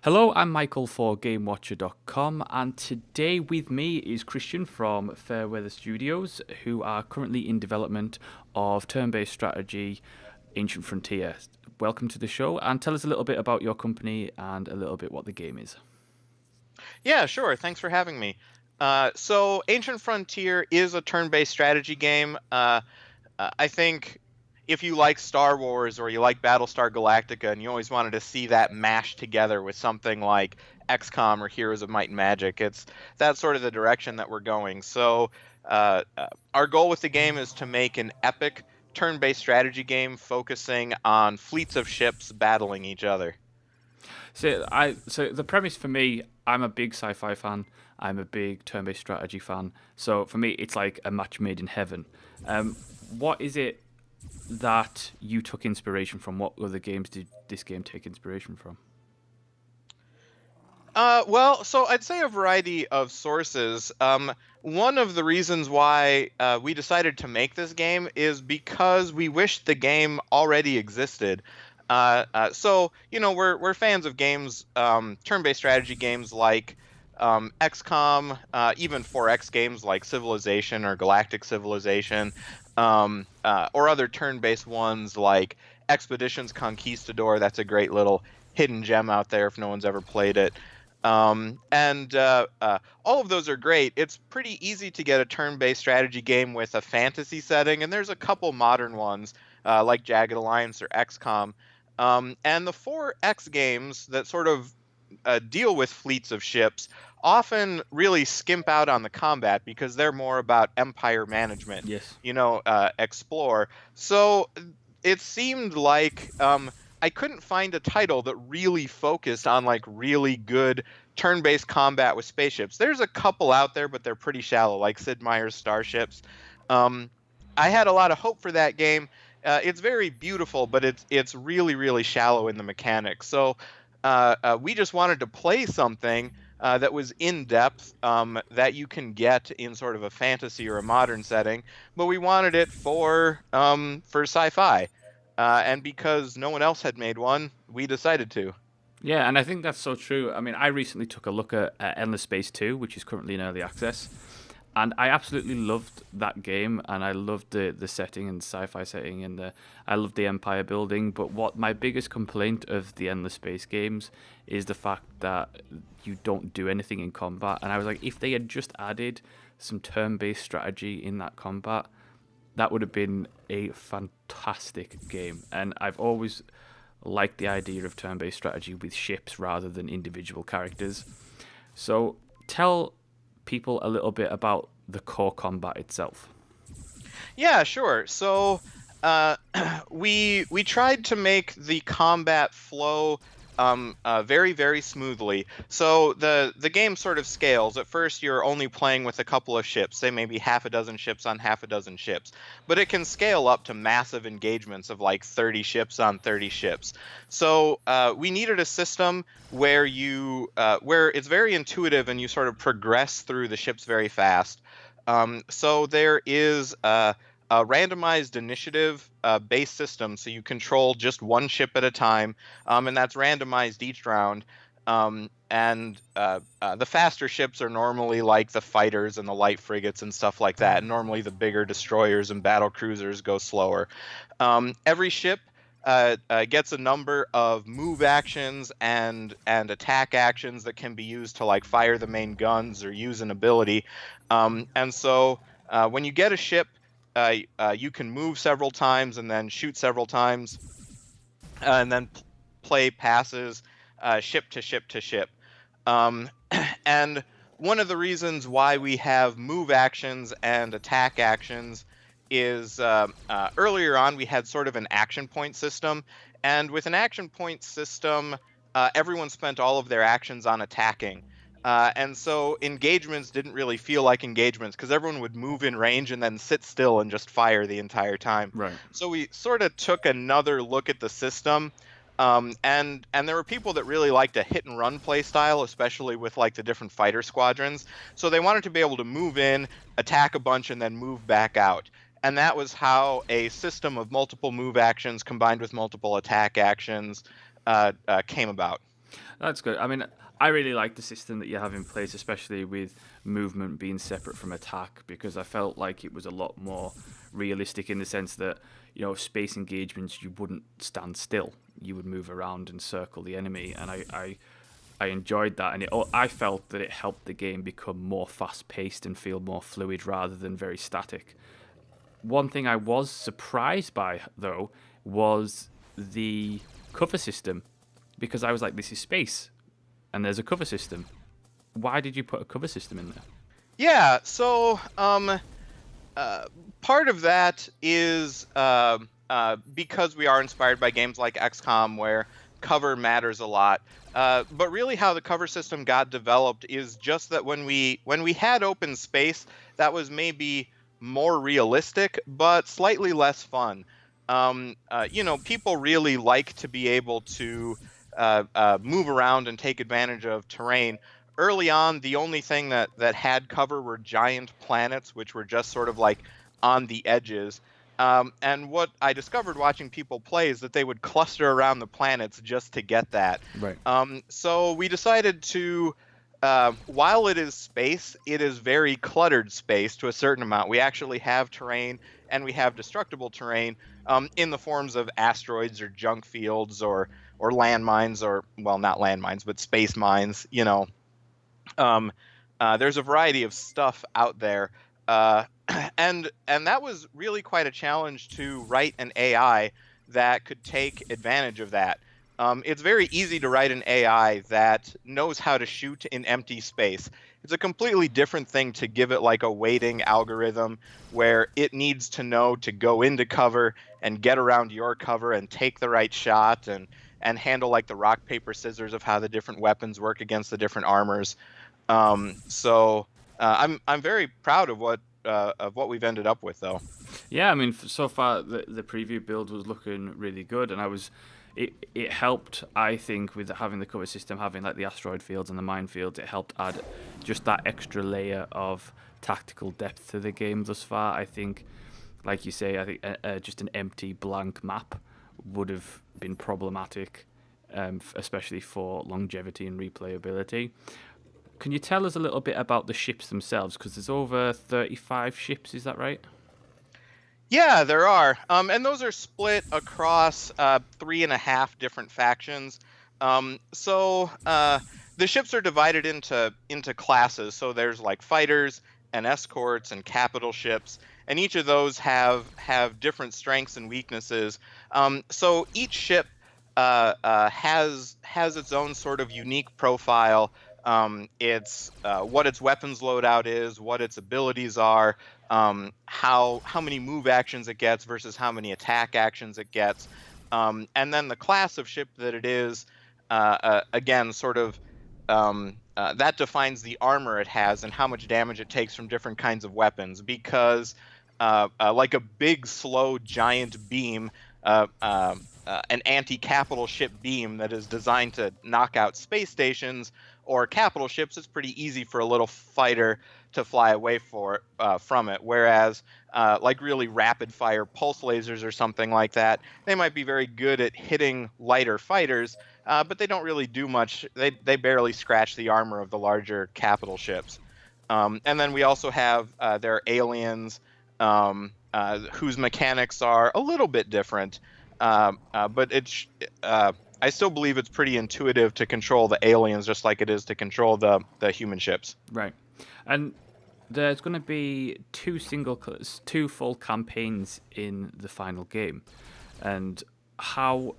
Hello, I'm Michael for GameWatcher.com, and today with me is Christian from Fairweather Studios, who are currently in development of turn-based strategy Ancient Frontier. Welcome to the show, and tell us a little bit about your company and a little bit what the game is. Yeah, sure. Thanks for having me. So Ancient Frontier is a turn-based strategy game. I think if you like Star Wars or you like Battlestar Galactica and you always wanted to see that mashed together with something like XCOM or Heroes of Might and Magic, that's sort of the direction that we're going. So our goal with the game is to make an epic turn-based strategy game focusing on fleets of ships battling each other. So the premise for me, I'm a big sci-fi fan. I'm a big turn-based strategy fan. So for me, it's like a match made in heaven. What is it that you took inspiration from? What other games did this game take inspiration from? So I'd say a variety of sources. One of the reasons why we decided to make this game is because we wished the game already existed. We're fans of games, turn-based strategy games like XCOM, even 4X games like Civilization or Galactic Civilization, or other turn-based ones like Expeditions Conquistador. That's a great little hidden gem out there if no one's ever played it. All of those are great. It's pretty easy to get a turn-based strategy game with a fantasy setting, and there's a couple modern ones like Jagged Alliance or XCOM. And the 4X games that sort of deal with fleets of ships often really skimp out on the combat because they're more about empire management, Yes. explore. So it seemed like I couldn't find a title that really focused on like really good turn-based combat with spaceships. There's a couple out there, but they're pretty shallow, like Sid Meier's Starships. I had a lot of hope for that game. It's very beautiful, but it's really really shallow in the mechanics. So we just wanted to play something that was in depth, that you can get in sort of a fantasy or a modern setting, but we wanted it for sci-fi. And because no one else had made one, we decided to. Yeah, and I think that's so true. I mean, I recently took a look at Endless Space 2, which is currently in early access, and I absolutely loved that game, and I loved the setting and sci-fi setting, and I loved the empire building. But what my biggest complaint of the Endless Space games is the fact that you don't do anything in combat. And I was like, if they had just added some turn-based strategy in that combat, that would have been a fantastic game. And I've always liked the idea of turn-based strategy with ships rather than individual characters. So tell people a little bit about the core combat itself. Yeah, sure. So uh, we tried to make the combat flow very very smoothly. So the game sort of scales. At first, you're only playing with a couple of ships, say maybe half a dozen ships on half a dozen ships, but it can scale up to massive engagements of like 30 ships on 30 ships. So we needed a system where it's very intuitive and you sort of progress through the ships very fast. So there is a randomized initiative based system, so you control just one ship at a time, and that's randomized each round. The faster ships are normally like the fighters and the light frigates and stuff like that. And normally the bigger destroyers and battle cruisers go slower. Every ship gets a number of move actions and attack actions that can be used to like fire the main guns or use an ability. When you get a ship, you can move several times and then shoot several times, and then play passes ship to ship to ship. And one of the reasons why we have move actions and attack actions is earlier on we had sort of an action point system, and with an action point system, everyone spent all of their actions on attacking. And so engagements didn't really feel like engagements because everyone would move in range and then sit still and just fire the entire time. Right. So we sort of took another look at the system. And there were people that really liked a hit and run play style, especially with like the different fighter squadrons. So they wanted to be able to move in, attack a bunch, and then move back out. And that was how a system of multiple move actions combined with multiple attack actions came about. That's good. I mean, I really like the system that you have in place, especially with movement being separate from attack, because I felt like it was a lot more realistic in the sense that, space engagements, you wouldn't stand still. You would move around and circle the enemy, and I enjoyed that, and I felt that it helped the game become more fast-paced and feel more fluid rather than very static. One thing I was surprised by, though, was the cover system, because I was like, this is space, and there's a cover system. Why did you put a cover system in there? Yeah, so part of that is because we are inspired by games like XCOM, where cover matters a lot. But really, how the cover system got developed is just that when we had open space, that was maybe more realistic, but slightly less fun. People really like to be able to move around and take advantage of terrain. Early on, the only thing that had cover were giant planets, which were just sort of like on the edges. And what I discovered watching people play is that they would cluster around the planets just to get that. Right. So we decided to, while it is space, it is very cluttered space to a certain amount. We actually have terrain, and we have destructible terrain in the forms of asteroids or junk fields or landmines, or, well, not landmines, but space mines. There's a variety of stuff out there. And that was really quite a challenge to write an AI that could take advantage of that. It's very easy to write an AI that knows how to shoot in empty space. It's a completely different thing to give it like a weighting algorithm where it needs to know to go into cover and get around your cover and take the right shot and handle like the rock, paper, scissors of how the different weapons work against the different armors. So I'm very proud of what we've ended up with, though. Yeah, I mean, so far the preview build was looking really good, and it helped, I think, with having the cover system, having like the asteroid fields and the minefields. It helped add just that extra layer of tactical depth to the game thus far. I think, like you say, I think just an empty blank map would have been problematic, especially for longevity and replayability. Can you tell us a little bit about the ships themselves? Because there's over 35 ships, is that right? Yeah, there are. And those are split across 3.5 different factions. So the ships are divided into classes. So there's like fighters and escorts and capital ships. And each of those have different strengths and weaknesses. So each ship has its own sort of unique profile. It's what its weapons loadout is, what its abilities are, how many move actions it gets versus how many attack actions it gets, and then the class of ship that it is, again, sort of that defines the armor it has and how much damage it takes from different kinds of weapons. Because like a big, slow, giant beam, an anti-capital ship beam that is designed to knock out space stations or capital ships, it's pretty easy for a little fighter to fly away from it. Whereas like really rapid fire pulse lasers or something like that, they might be very good at hitting lighter fighters, but they don't really do much. They barely scratch the armor of the larger capital ships. And then we also have their aliens, whose mechanics are a little bit different. But I still believe it's pretty intuitive to control the aliens just like it is to control the human ships. Right. And there's going to be two full campaigns in the final game. And how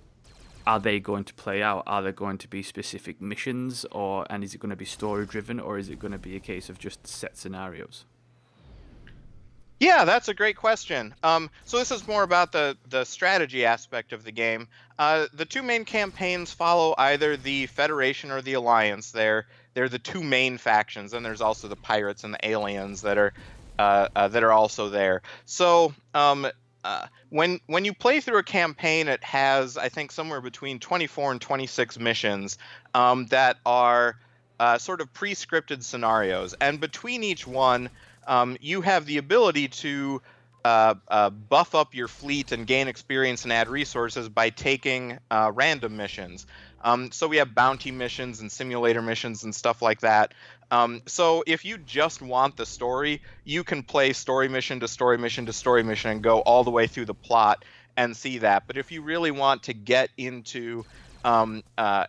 are they going to play out? Are there going to be specific missions, and is it going to be story driven, or is it going to be a case of just set scenarios? Yeah, that's a great question. So this is more about the strategy aspect of the game. The two main campaigns follow either the Federation or the Alliance. They're the two main factions, and there's also the pirates and the aliens that are also there. So when you play through a campaign, it has, I think, somewhere between 24 and 26 missions that are sort of pre-scripted scenarios, and between each one, you have the ability to buff up your fleet and gain experience and add resources by taking random missions. So we have bounty missions and simulator missions and stuff like that. So if you just want the story, you can play story mission to story mission to story mission and go all the way through the plot and see that. But if you really want to get into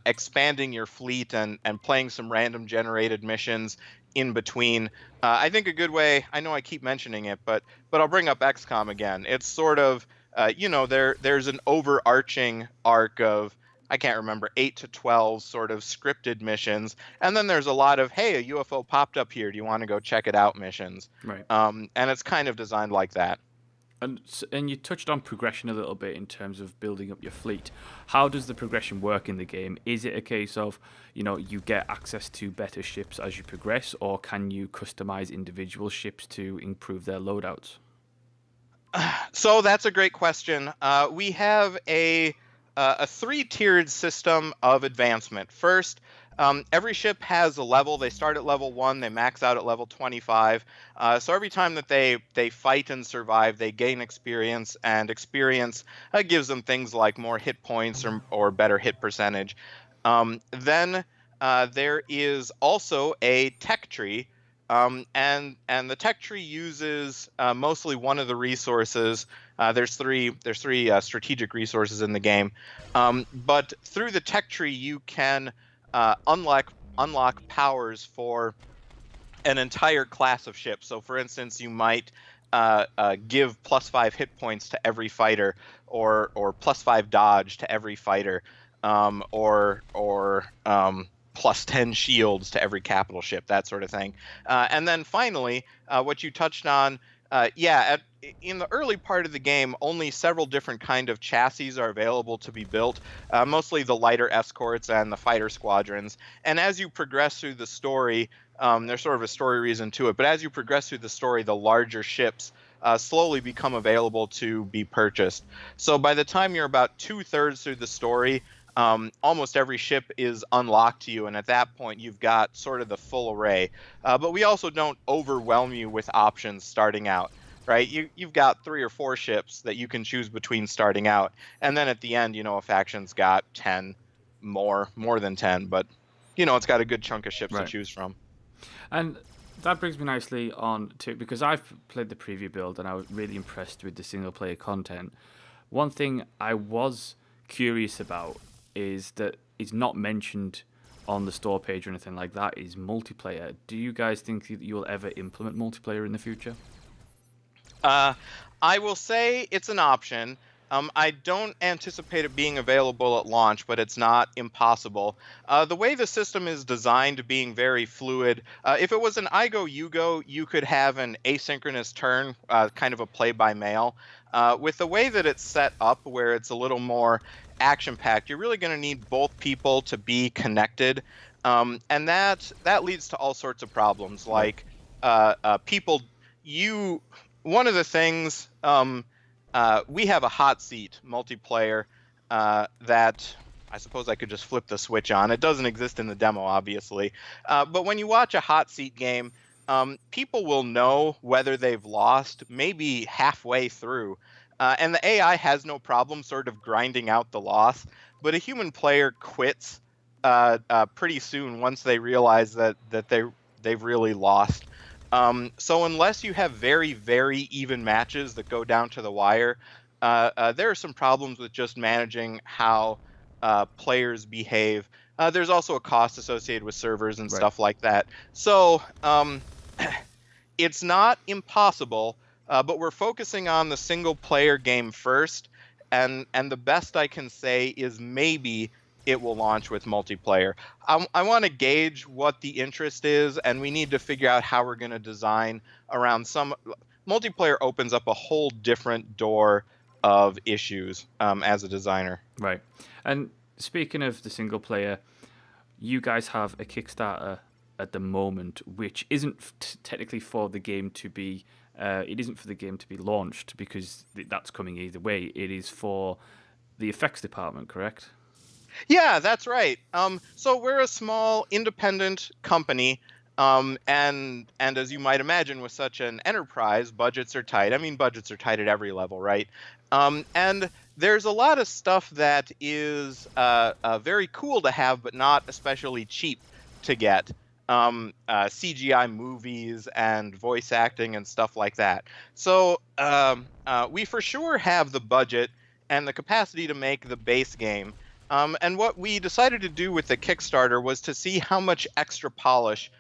expanding your fleet and playing some random generated missions in between, I think a good way, I know I keep mentioning it, but I'll bring up XCOM again. It's sort of, there's an overarching arc of, I can't remember, 8 to 12 sort of scripted missions. And then there's a lot of, hey, a UFO popped up here. Do you want to go check it out missions? Right. And it's kind of designed like that. And you touched on progression a little bit in terms of building up your fleet. How does the progression work in the game? Is it a case of, you get access to better ships as you progress, or can you customize individual ships to improve their loadouts? So that's a great question. We have a 3-tiered system of advancement. First, every ship has a level. They start at level 1, they max out at level 25. So every time that they fight and survive, they gain experience, and experience gives them things like more hit points or better hit percentage. Then there is also a tech tree, and the tech tree uses mostly one of the resources. There's three strategic resources in the game, but through the tech tree you can unlock powers for an entire class of ships. So, for instance, you might give +5 hit points to every fighter, or +5 dodge to every fighter, or +10 shields to every capital ship, that sort of thing. And then finally, what you touched on, in the early part of the game, only several different kind of chassis are available to be built, mostly the lighter escorts and the fighter squadrons. And as you progress through the story, there's sort of a story reason to it, but as you progress through the story, the larger ships slowly become available to be purchased. So by the time you're about 2/3 through the story, almost every ship is unlocked to you, and at that point you've got sort of the full array. But we also don't overwhelm you with options starting out, right? You've got 3 or 4 ships that you can choose between starting out, and then at the end, a faction's got 10 more than 10, but it's got a good chunk of ships Right. to choose from. And that brings me nicely on to, because I've played the preview build and I was really impressed with the single player content. One thing I was curious about is that it's not mentioned on the store page or anything like that is multiplayer. Do you guys think that you'll ever implement multiplayer in the future? I will say it's an option. I don't anticipate it being available at launch, but it's not impossible. The way the system is designed being very fluid, if it was an I go, you go, you could have an asynchronous turn, kind of a play-by-mail. With the way that it's set up, where it's a little more action-packed, you're really going to need both people to be connected. And that leads to all sorts of problems, like one of the things, we have a hot seat multiplayer that I suppose I could just flip the switch on. It doesn't exist in the demo, obviously. But when you watch a hot seat game, people will know whether they've lost maybe halfway through. And the AI has no problem sort of grinding out the loss. But a human player quits pretty soon once they realize that they've really lost. So unless you have very, very even matches that go down to the wire, there are some problems with just managing how players behave. There's also a cost associated with servers and stuff like that. So it's not impossible, but we're focusing on the single player game first. And the best I can say is maybe it will launch with multiplayer. I want to gauge what the interest is, and we need to figure out how we're going to design around some. Multiplayer opens up a whole different door of issues as a designer. Right. And speaking of the single player, you guys have a Kickstarter at the moment, which isn't technically for the game to be. It isn't for the game to be launched, because that's coming either way. It is for the effects department, correct? Yeah, that's right. So we're a small independent company, and as you might imagine, with such an enterprise, budgets are tight. I mean, budgets are tight at every level, right? And there's a lot of stuff that is very cool to have, but not especially cheap to get. CGI movies and voice acting and stuff like that. So we for sure have the budget and the capacity to make the base game. And what we decided to do with the Kickstarter was to see how much extra polish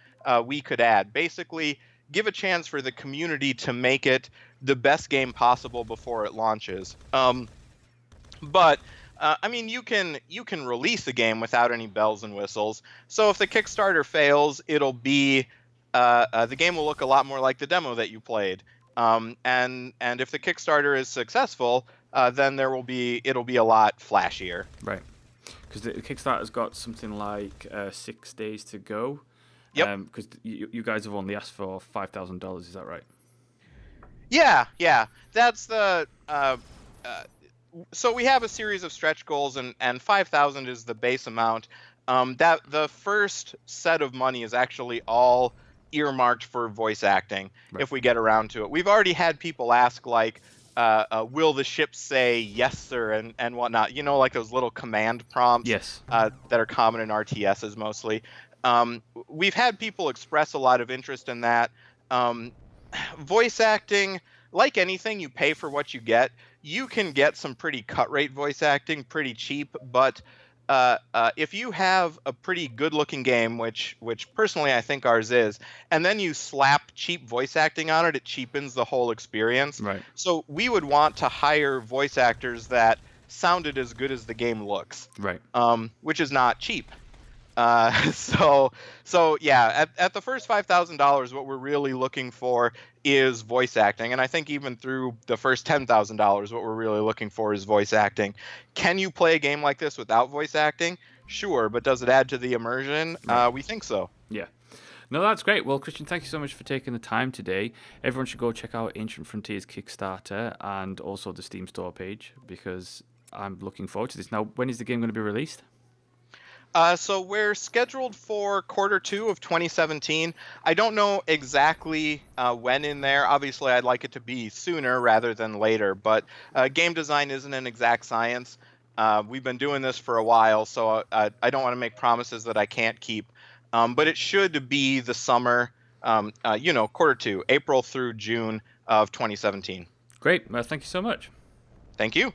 we could add. Basically, give a chance for the community to make it the best game possible before it launches. But I mean, you can release the game without any bells and whistles. So if the Kickstarter fails, it'll be the game will look a lot more like the demo that you played. And if the Kickstarter is successful, then it'll be a lot flashier. Right. Because the Kickstarter's got something like 6 days to go. Yep. Because you guys have only asked for $5,000. Is that right? Yeah. That's the. So we have a series of stretch goals, and 5,000 is the base amount. That the first set of money is actually all earmarked for voice acting. Right. If we get around to it, we've already had people ask like, "Will the ship say yes, sir?" and whatnot. You know, like those little command prompts. Yes. That are common in RTSs mostly. We've had people express a lot of interest in that. Voice acting, like anything, you pay for what you get. You can get some pretty cut rate voice acting pretty cheap, but if you have a pretty good looking game, which personally I think ours is, and then you slap cheap voice acting on it, it cheapens the whole experience. Right. So we would want to hire voice actors that sounded as good as the game looks. Right. Which is not cheap. So yeah, at the first $5,000, what we're really looking for is voice acting, and I think even through the first $10,000, what we're really looking for is voice acting. Can you play a game like this without voice acting? Sure, but does it add to the immersion? We think so. Yeah. No, that's great. Well, Christian, thank you so much for taking the time today. Everyone should go check out Ancient Frontiers Kickstarter and also the Steam store page, because I'm looking forward to this. Now, when is the game going to be released? So we're scheduled for Q2 of 2017. I don't know exactly when in there. Obviously, I'd like it to be sooner rather than later, but game design isn't an exact science. We've been doing this for a while, so I don't want to make promises that I can't keep. But it should be the summer, Q2, April through June of 2017. Great. Thank you so much. Thank you.